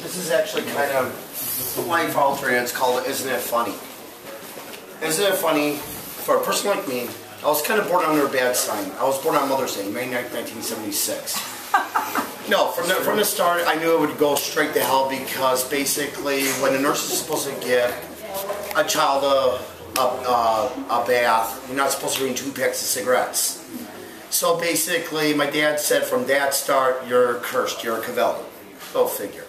This is actually kind of life altering. It's called Isn't It Funny? Isn't it funny for a person like me? I was kind of born under a bad sign. I was born on Mother's Day, May 9th, 1976. No, from the start, I knew it would go straight to hell because basically, when a nurse is supposed to give a child a bath, you're not supposed to bring 2 packs of cigarettes. So basically, my dad said from that start, you're cursed, you're a Covelli. Go figure.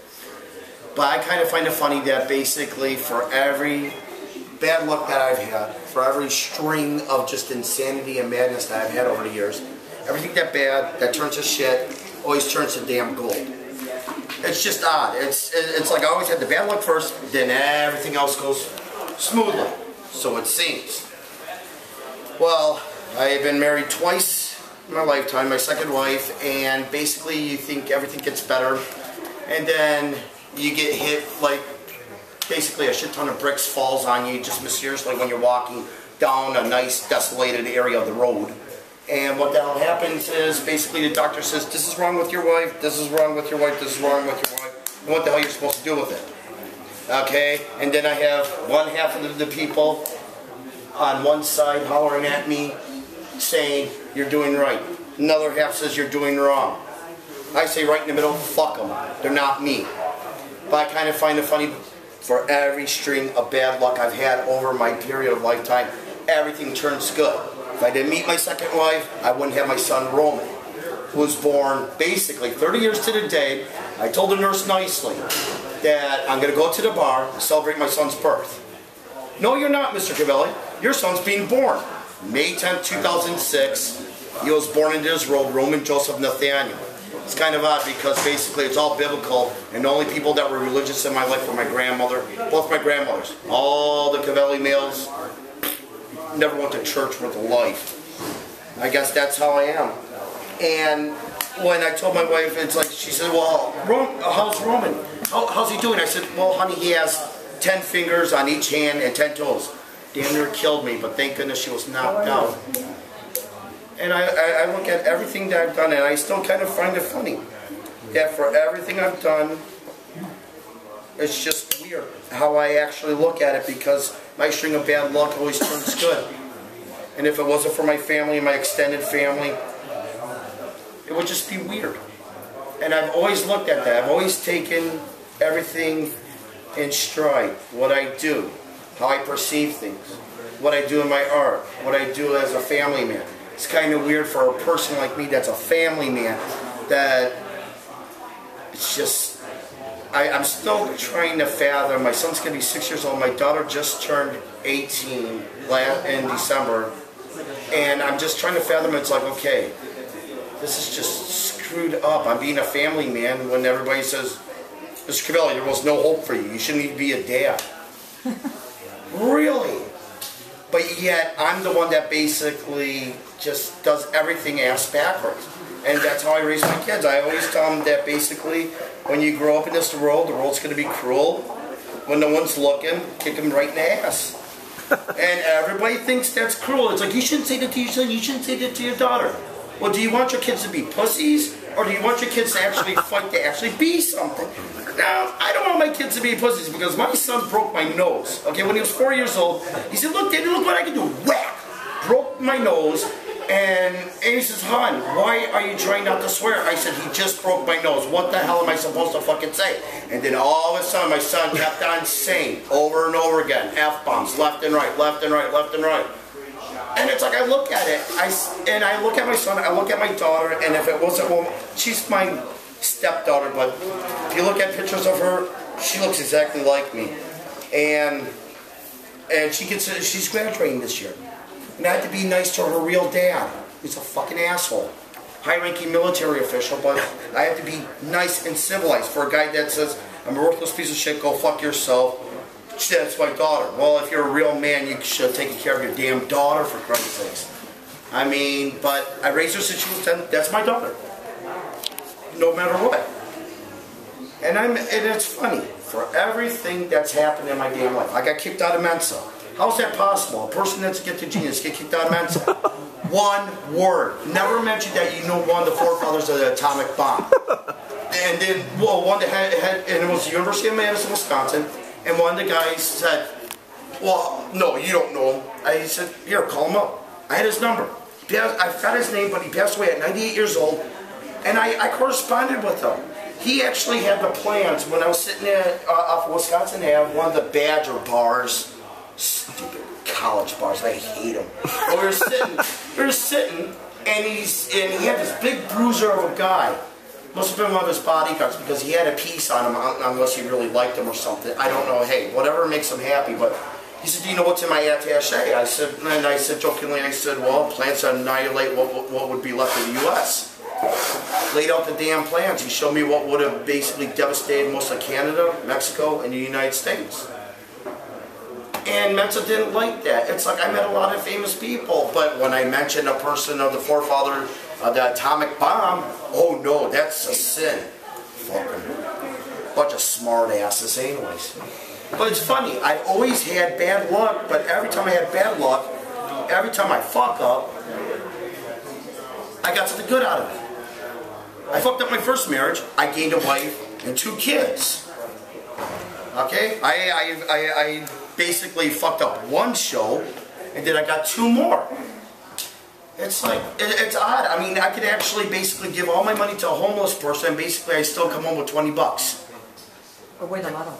But I kind of find it funny that basically for every bad luck that I've had, for every string of just insanity and madness that I've had over the years, everything that bad, that turns to shit, always turns to damn gold. It's just odd. It's like I always had the bad luck first, then everything else goes smoothly. So it seems. Well, I've been married twice in my lifetime, my second wife, and basically you think everything gets better, and then you get hit like basically a shit ton of bricks falls on you just mysteriously when you're walking down a nice desolated area of the road. And what the hell happens is basically the doctor says, this is wrong with your wife, this is wrong with your wife, this is wrong with your wife, and what the hell you're supposed to do with it. Okay, and then I have one half of the people on one side hollering at me saying, you're doing right. Another half says you're doing wrong. I say right in the middle, fuck them. They're not me. But I kind of find it funny, for every string of bad luck I've had over my period of lifetime, everything turns good. If I didn't meet my second wife, I wouldn't have my son Roman, who was born basically 30 years to the day. I told the nurse nicely that I'm going to go to the bar to celebrate my son's birth. No, you're not, Mr. Covelli. Your son's being born. May 10th, 2006, he was born into this world, Roman Joseph Nathaniel. It's kind of odd because basically it's all biblical, and the only people that were religious in my life were my grandmother, both my grandmothers. All the Covelli males never went to church worth a life. I guess that's how I am. And when I told my wife, it's like, she said, well, how's Roman? How's he doing? I said, well, honey, he has 10 fingers on each hand and 10 toes. Damn near killed me, but thank goodness she was knocked out. And I look at everything that I've done, and I still kind of find it funny that for everything I've done, it's just weird how I actually look at it, because my string of bad luck always turns good. And if it wasn't for my family and my extended family, it would just be weird. And I've always looked at that. I've always taken everything in stride. What I do, how I perceive things, what I do in my art, what I do as a family man. It's kind of weird for a person like me that's a family man, that it's just, I'm still trying to fathom. My son's going to be 6 years old. My daughter just turned 18 in December. And I'm just trying to fathom. It's like, okay, this is just screwed up. I'm being a family man when everybody says, Mr. Covelli, there was no hope for you. You shouldn't even be a dad. Really? But yet, I'm the one that basically just does everything ass backwards. And that's how I raise my kids. I always tell them that basically, when you grow up in this world, the world's going to be cruel. When no one's looking, kick them right in the ass. And everybody thinks that's cruel. It's like, you shouldn't say that to your son, you shouldn't say that to your daughter. Well, do you want your kids to be pussies? Or do you want your kids to actually fight, to actually be something? Now, I don't want my kids to be pussies, because my son broke my nose. Okay, when he was 4 years old, he said, look, Daddy, look what I can do. Whack! Broke my nose. And he says, hon, why are you trying not to swear? I said, he just broke my nose. What the hell am I supposed to fucking say? And then all of a sudden, my son kept on saying over and over again, F-bombs, left and right, left and right, left and right. And it's like, I look at it, I look at my son, I look at my daughter, and if it wasn't, well, she's my stepdaughter, but if you look at pictures of her, she looks exactly like me. And she's graduating this year. And I had to be nice to her real dad. He's a fucking asshole. High-ranking military official, but I have to be nice and civilized for a guy that says, I'm a worthless piece of shit, go fuck yourself. That's my daughter. Well, if you're a real man, you should take care of your damn daughter, for Christ's sakes. I mean, but I raised her since she was 10. That's my daughter. No matter what. And it's funny. For everything that's happened in my damn life. I got kicked out of Mensa. How's that possible? A person that's a gifted genius get kicked out of Mensa. One word. Never mentioned that you know one of the forefathers of the atomic bomb. And then, well, one that and it was the University of Madison, Wisconsin, and one of the guys said, well, no, you don't know him. I said, here, call him up. I had his number. I forgot his name, but he passed away at 98 years old, and I corresponded with him. He actually had the plans when I was sitting off of Wisconsin Ave, one of the Badger bars, stupid college bars, I hate them. But we were sitting, and he had this big bruiser of a guy. Must have been one of his bodyguards because he had a piece on him, unless he really liked him or something. I don't know. Hey, whatever makes him happy. But he said, "Do you know what's in my attaché?" I said jokingly, well, plans to annihilate what would be left of the U.S. Laid out the damn plans. He showed me what would have basically devastated most of Canada, Mexico, and the United States. And Mensa didn't like that. It's like I met a lot of famous people, but when I mentioned a person of the forefather of the atomic bomb, oh no, that's a sin. Fucking bunch of smart asses anyways. But it's funny, I always had bad luck, but every time I had bad luck, every time I fuck up, I got something good out of it. I fucked up my first marriage, I gained a wife and 2 kids. Okay? I basically fucked up 1 show, and then I got 2 more. It's like, it's odd. I mean, I could actually basically give all my money to a homeless person, and basically I still come home with 20 bucks. Or win the lotto.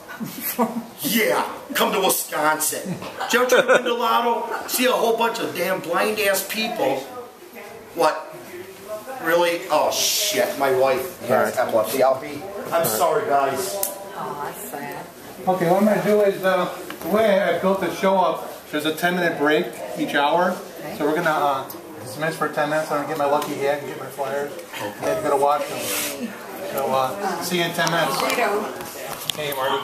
Yeah, come to Wisconsin. Did you ever try to win the lotto? See a whole bunch of damn blind-ass people. What? Really? Oh, shit. My wife has epilepsy. I'm sorry, guys. Oh, that's sad. Okay, what I'm going to do is, the way I built the show up, there's a 10-minute break each hour. Okay. So we're going to dismiss for 10 minutes. I'm going to get my lucky hat and get my flyers. Okay. And you're going to watch them. So, see you in 10 minutes. There you go. Hey, Marty.